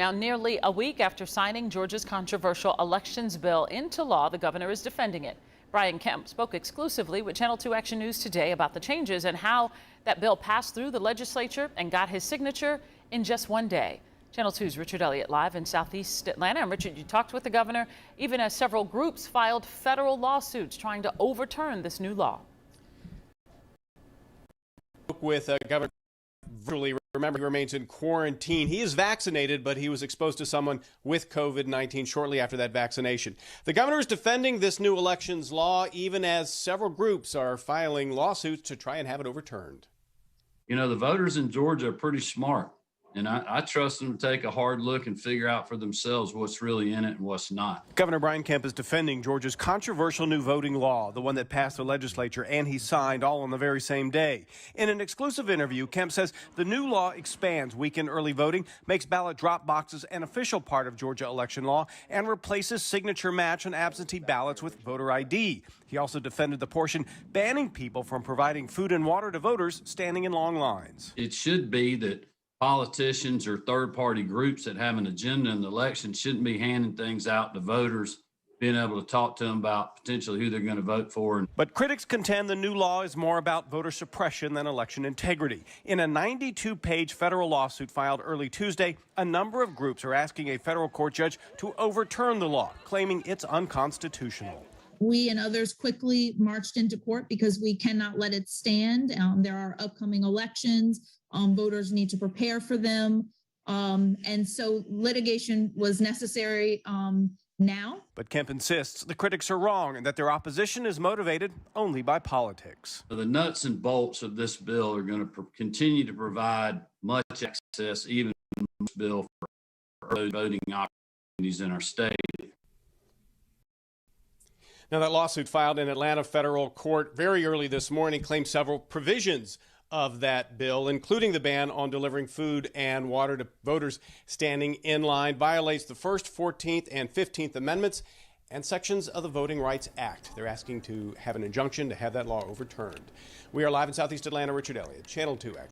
Now, nearly a week after signing Georgia's controversial elections bill into law, the governor is defending it. Brian Kemp spoke exclusively with Channel 2 Action News today about the changes and how that bill passed through the legislature and got his signature in just one day. Channel 2's Richard Elliot live in Southeast Atlanta. And Richard, you talked with the governor, even as several groups filed federal lawsuits trying to overturn this new law. With Governor virtually, remember, he remains in quarantine. He is vaccinated, but he was exposed to someone with COVID-19 shortly after that vaccination. The governor is defending this new elections law, even as several groups are filing lawsuits to try and have it overturned. You know, the voters in Georgia are pretty smart, and I trust them to take a hard look and figure out for themselves what's really in it and what's not. Governor Brian Kemp is defending Georgia's controversial new voting law, the one that passed the legislature and he signed all on the very same day. In an exclusive interview, Kemp says the new law expands weekend early voting, makes ballot drop boxes an official part of Georgia election law, and replaces signature match on absentee ballots with voter ID. He also defended the portion banning people from providing food and water to voters standing in long lines. It should be that politicians or third-party groups that have an agenda in the election shouldn't be handing things out to voters, being able to talk to them about potentially who they're going to vote for. But critics contend the new law is more about voter suppression than election integrity. In a 92-page federal lawsuit filed early Tuesday, a number of groups are asking a federal court judge to overturn the law, claiming it's unconstitutional. We and others quickly marched into court because we cannot let it stand. There are upcoming elections. Voters need to prepare for them. And so litigation was necessary now. But Kemp insists the critics are wrong and that their opposition is motivated only by politics. The nuts and bolts of this bill are going to continue to provide much access, even this bill, for early voting opportunities in our state. Now, that lawsuit filed in Atlanta federal court very early this morning claimed several provisions of that bill, including the ban on delivering food and water to voters standing in line, violates the First, 14th, and 15th Amendments and sections of the Voting Rights Act. They're asking to have an injunction to have that law overturned. We are live in Southeast Atlanta. Richard Elliot, Channel 2 Action.